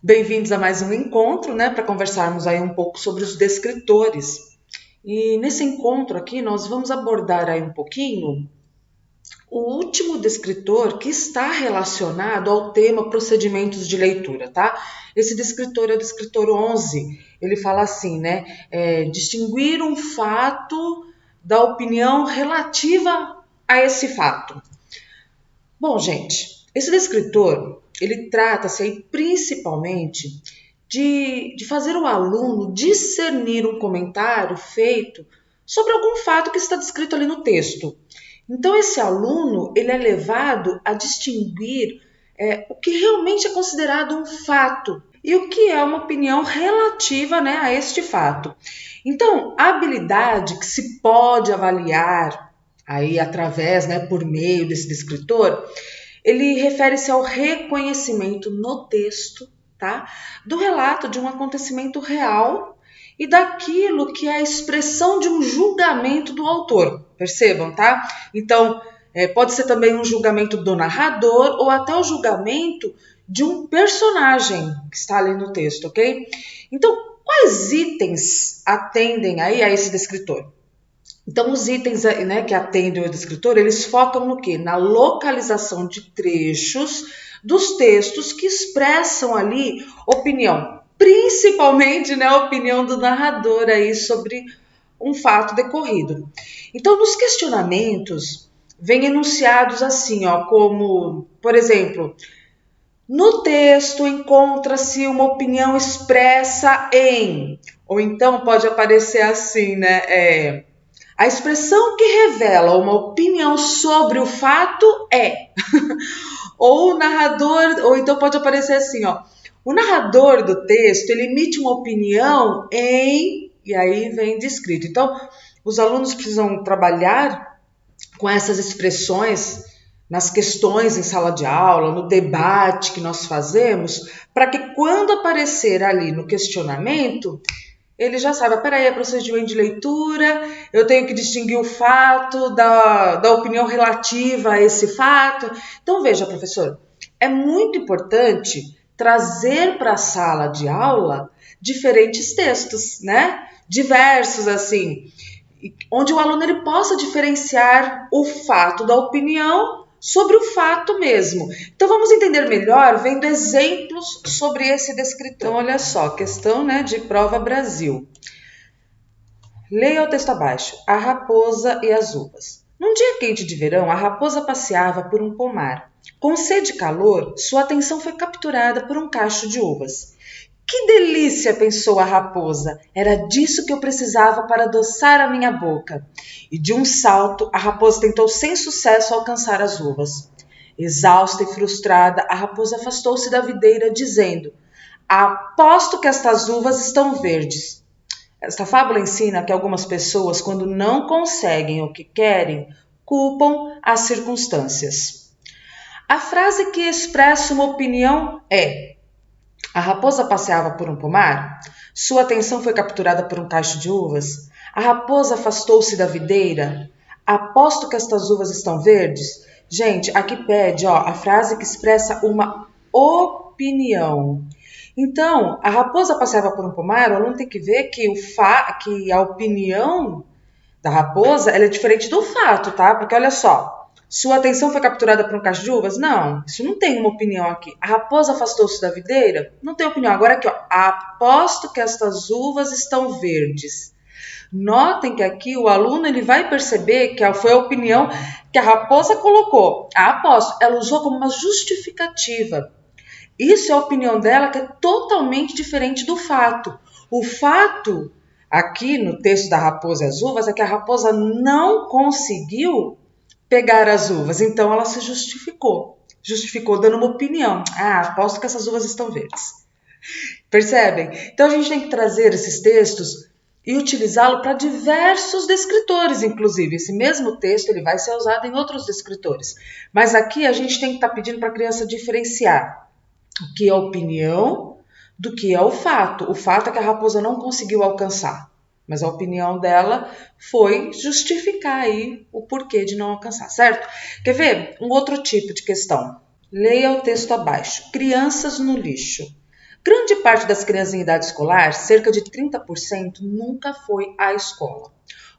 Bem-vindos a mais um encontro, né, para conversarmos aí um pouco sobre os descritores. E nesse encontro aqui nós vamos abordar aí um pouquinho o último descritor que está relacionado ao tema procedimentos de leitura, tá? Esse descritor é o descritor 11. Ele fala assim, né, distinguir um fato da opinião relativa a esse fato. Bom, gente, esse descritor, ele trata-se aí principalmente de fazer o aluno discernir um comentário feito sobre algum fato que está descrito ali no texto. Então, esse aluno, ele é levado a distinguir o que realmente é considerado um fato e o que é uma opinião relativa, né, a este fato. Então, a habilidade que se pode avaliar aí através, né, por meio desse descritor, ele refere-se ao reconhecimento no texto, tá, do relato de um acontecimento real e daquilo que é a expressão de um julgamento do autor. Percebam, tá? Então, pode ser também um julgamento do narrador ou até o julgamento de um personagem que está ali no texto, ok? Então, quais itens atendem aí a esse descritor? Então, os itens, né, que atendem o descritor, eles focam no quê? Na localização de trechos dos textos que expressam ali opinião, principalmente, né, a opinião do narrador aí sobre um fato decorrido. Então, nos questionamentos, vem enunciados assim, ó, como, por exemplo, no texto encontra-se uma opinião expressa em, ou então pode aparecer assim, né, a expressão que revela uma opinião sobre o fato é. Ou o narrador, ou então pode aparecer assim, ó. O narrador do texto, ele emite uma opinião em, e aí vem descrito. Então, os alunos precisam trabalhar com essas expressões nas questões em sala de aula, no debate que nós fazemos, para que quando aparecer ali no questionamento, ele já sabe, peraí, é procedimento de leitura, eu tenho que distinguir o fato da opinião relativa a esse fato. Então, veja, professor, é muito importante trazer para a sala de aula diferentes textos, né? Diversos, assim, onde o aluno ele possa diferenciar o fato da opinião sobre o fato mesmo. Então vamos entender melhor vendo exemplos sobre esse descritor. Então olha só, questão, né, de prova Brasil. Leia o texto abaixo. A raposa e as uvas. Num dia quente de verão, a raposa passeava por um pomar. Com sede e calor, sua atenção foi capturada por um cacho de uvas. Que delícia, pensou a raposa. Era disso que eu precisava para adoçar a minha boca. E de um salto, a raposa tentou sem sucesso alcançar as uvas. Exausta e frustrada, a raposa afastou-se da videira, dizendo: aposto que estas uvas estão verdes. Esta fábula ensina que algumas pessoas, quando não conseguem o que querem, culpam as circunstâncias. A frase que expressa uma opinião é: a raposa passeava por um pomar? Sua atenção foi capturada por um cacho de uvas? A raposa afastou-se da videira? Aposto que estas uvas estão verdes? Gente, aqui pede, ó, a frase que expressa uma opinião. Então, a raposa passeava por um pomar, o aluno tem que ver que, que a opinião da raposa ela é diferente do fato, tá? Porque olha só, sua atenção foi capturada por um cacho de uvas? Não, isso não tem uma opinião aqui. A raposa afastou-se da videira? Não tem opinião. Agora aqui, ó, aposto que estas uvas estão verdes. Notem que aqui o aluno ele vai perceber que foi a opinião que a raposa colocou. A aposto, ela usou como uma justificativa. Isso é a opinião dela que é totalmente diferente do fato. O fato aqui no texto da raposa e as uvas é que a raposa não conseguiu pegar as uvas, então ela se justificou. Justificou dando uma opinião. Aposto que essas uvas estão verdes. Percebem? Então a gente tem que trazer esses textos e utilizá-lo para diversos descritores, inclusive. Esse mesmo texto ele vai ser usado em outros descritores. Mas aqui a gente tem que estar pedindo para a criança diferenciar o que é opinião do que é o fato. O fato é que a raposa não conseguiu alcançar, mas a opinião dela foi justificar aí o porquê de não alcançar, certo? Quer ver um outro tipo de questão? Leia o texto abaixo. Crianças no lixo. Grande parte das crianças em idade escolar, cerca de 30%, nunca foi à escola.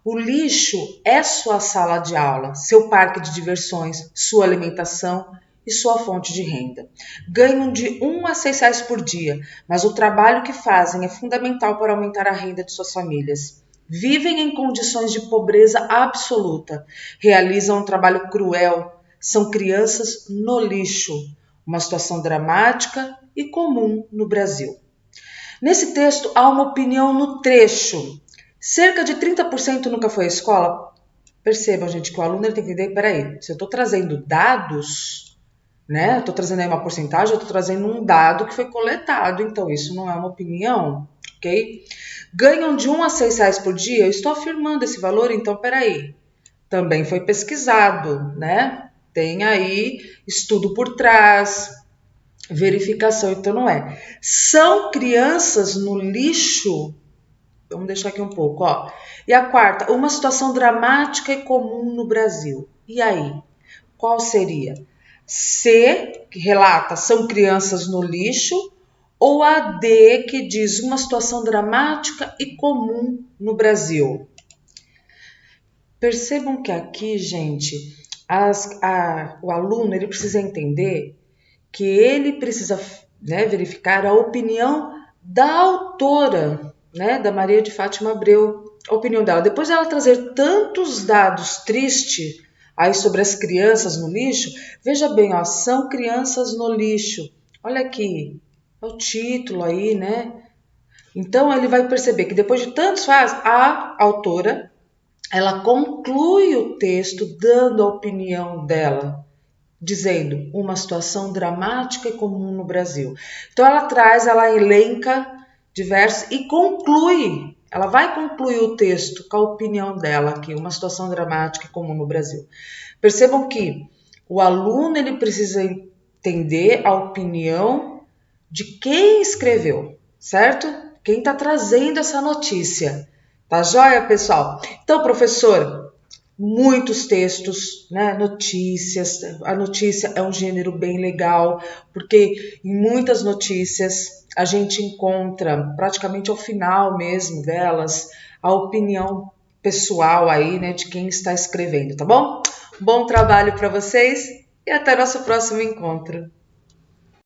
O lixo é sua sala de aula, seu parque de diversões, sua alimentação e sua fonte de renda. Ganham de R$ 1 a R$ 6 por dia, mas o trabalho que fazem é fundamental para aumentar a renda de suas famílias. Vivem em condições de pobreza absoluta, realizam um trabalho cruel, são crianças no lixo, uma situação dramática e comum no Brasil. Nesse texto há uma opinião no trecho. Cerca de 30% nunca foi à escola. Percebam, gente, que o aluno tem que entender, peraí, se eu estou trazendo dados, né? Estou trazendo aí uma porcentagem, eu estou trazendo um dado que foi coletado, então isso não é uma opinião, ok? Ganham de R$ 1 a R$ 6 por dia, eu estou afirmando esse valor, então peraí. Também foi pesquisado, né? Tem aí estudo por trás, verificação, então não é. São crianças no lixo. Vamos deixar aqui um pouco, ó. E a quarta, uma situação dramática e comum no Brasil. E aí? Qual seria? C, que relata, são crianças no lixo, ou a D, que diz uma situação dramática e comum no Brasil? Percebam que aqui, gente, o aluno ele precisa entender que ele precisa, né, verificar a opinião da autora, né, da Maria de Fátima Abreu, a opinião dela. Depois dela trazer tantos dados tristes aí sobre as crianças no lixo, veja bem, ó, são crianças no lixo. Olha aqui, é o título aí, né? Então ele vai perceber que depois de tantos fatos, a autora ela conclui o texto dando a opinião dela, dizendo uma situação dramática e comum no Brasil. Então ela elenca diversos e conclui, ela vai concluir o texto com a opinião dela aqui, uma situação dramática e comum no Brasil. Percebam que o aluno ele precisa entender a opinião de quem escreveu, certo? Quem está trazendo essa notícia. Tá joia, pessoal? Então, professor, muitos textos, né, notícias. A notícia é um gênero bem legal, porque em muitas notícias a gente encontra, praticamente ao final mesmo delas, a opinião pessoal aí, né, de quem está escrevendo, tá bom? Bom trabalho para vocês e até nosso próximo encontro.